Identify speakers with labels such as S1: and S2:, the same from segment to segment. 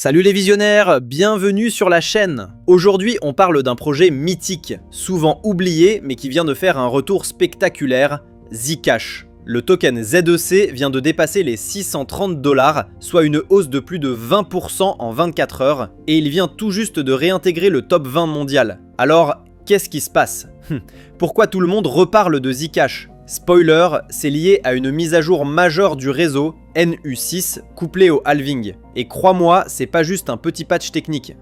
S1: Salut les visionnaires, bienvenue sur la chaîne. Aujourd'hui, on parle d'un projet mythique, souvent oublié mais qui vient de faire un retour spectaculaire, Zcash. Le token ZEC vient de dépasser les 630 $, soit une hausse de plus de 20% en 24 heures, et il vient tout juste de réintégrer le top 20 mondial. Alors, qu'est-ce qui se passe? Pourquoi tout le monde reparle de Zcash? Spoiler, c'est lié à une mise à jour majeure du réseau, NU6, couplée au halving. Et crois-moi, c'est pas juste un petit patch technique.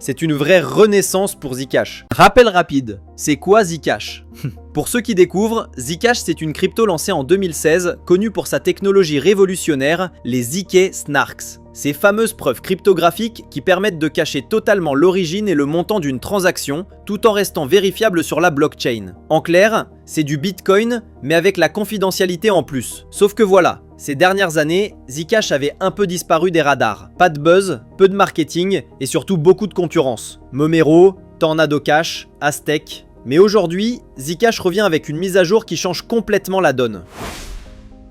S1: C'est une vraie renaissance pour Zcash. Rappel rapide, c'est quoi Zcash? Pour ceux qui découvrent, Zcash c'est une crypto lancée en 2016, connue pour sa technologie révolutionnaire, les ZK Snarks. Ces fameuses preuves cryptographiques qui permettent de cacher totalement l'origine et le montant d'une transaction, tout en restant vérifiable sur la blockchain. En clair, c'est du Bitcoin, mais avec la confidentialité en plus. Sauf que voilà, ces dernières années, Zcash avait un peu disparu des radars. Pas de buzz, peu de marketing et surtout beaucoup de concurrence. Monero, Tornado Cash, Aztec. Mais aujourd'hui, Zcash revient avec une mise à jour qui change complètement la donne.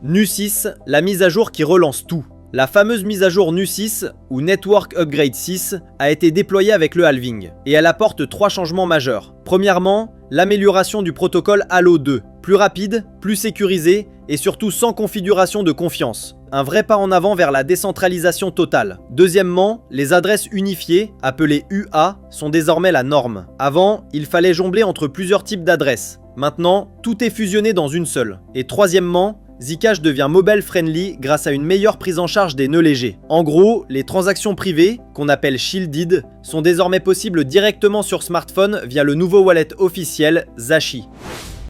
S1: NU6, la mise à jour qui relance tout. La fameuse mise à jour NU6, ou Network Upgrade 6, a été déployée avec le halving, et elle apporte 3 changements majeurs. Premièrement, l'amélioration du protocole Halo 2, plus rapide, plus sécurisé, et surtout sans configuration de confiance. Un vrai pas en avant vers la décentralisation totale. Deuxièmement, les adresses unifiées, appelées UA, sont désormais la norme. Avant, il fallait jongler entre plusieurs types d'adresses. Maintenant, tout est fusionné dans une seule. Et troisièmement, Zcash devient mobile friendly grâce à une meilleure prise en charge des nœuds légers. En gros, les transactions privées, qu'on appelle shielded, sont désormais possibles directement sur smartphone via le nouveau wallet officiel Zashi.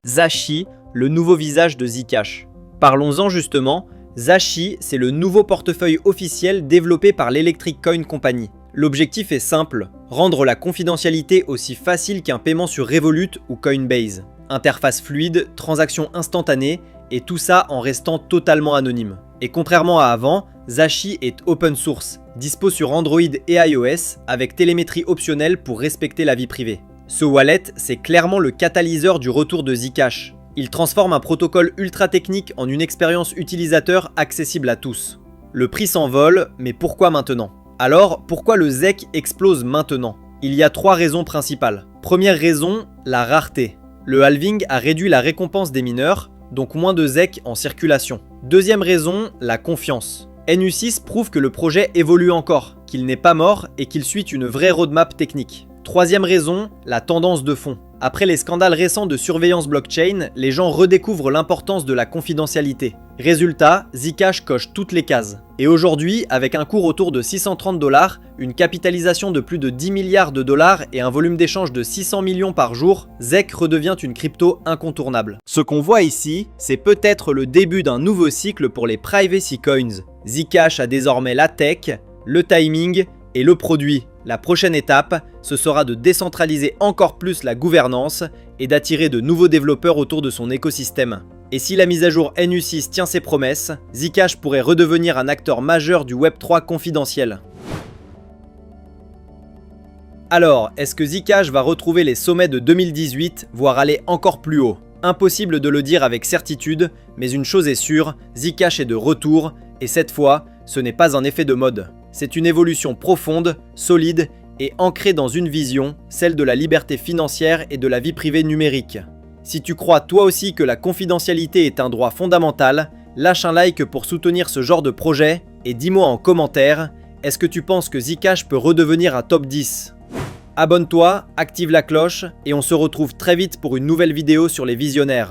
S1: Zashi, le nouveau visage de Zcash. Parlons-en justement, Zashi, c'est le nouveau portefeuille officiel développé par l'Electric Coin Company. L'objectif est simple, rendre la confidentialité aussi facile qu'un paiement sur Revolut ou Coinbase. Interface fluide, transactions instantanées, et tout ça en restant totalement anonyme. Et contrairement à avant, Zashi est open source, dispo sur Android et iOS, avec télémétrie optionnelle pour respecter la vie privée. Ce wallet, c'est clairement le catalyseur du retour de Zcash. Il transforme un protocole ultra technique en une expérience utilisateur accessible à tous. Le prix s'envole, mais pourquoi maintenant? Alors, pourquoi le ZEC explose maintenant? Il y a 3 raisons principales. Première raison, la rareté. Le halving a réduit la récompense des mineurs, donc moins de ZEC en circulation. Deuxième raison, la confiance. NU6 prouve que le projet évolue encore, qu'il n'est pas mort et qu'il suit une vraie roadmap technique. Troisième raison, la tendance de fond. Après les scandales récents de surveillance blockchain, les gens redécouvrent l'importance de la confidentialité. Résultat, Zcash coche toutes les cases. Et aujourd'hui, avec un cours autour de 630 $, une capitalisation de plus de 10 milliards de dollars et un volume d'échange de 600 millions par jour, ZEC redevient une crypto incontournable. Ce qu'on voit ici, c'est peut-être le début d'un nouveau cycle pour les privacy coins. Zcash a désormais la tech, le timing et le produit. La prochaine étape, ce sera de décentraliser encore plus la gouvernance et d'attirer de nouveaux développeurs autour de son écosystème. Et si la mise à jour NU6 tient ses promesses, Zcash pourrait redevenir un acteur majeur du Web3 confidentiel. Alors, est-ce que Zcash va retrouver les sommets de 2018, voire aller encore plus haut? Impossible de le dire avec certitude, mais une chose est sûre, Zcash est de retour, et cette fois, ce n'est pas un effet de mode. C'est une évolution profonde, solide et ancrée dans une vision, celle de la liberté financière et de la vie privée numérique. Si tu crois toi aussi que la confidentialité est un droit fondamental, lâche un like pour soutenir ce genre de projet et dis-moi en commentaire, est-ce que tu penses que Zcash peut redevenir un top 10? Abonne-toi, active la cloche et on se retrouve très vite pour une nouvelle vidéo sur les visionnaires.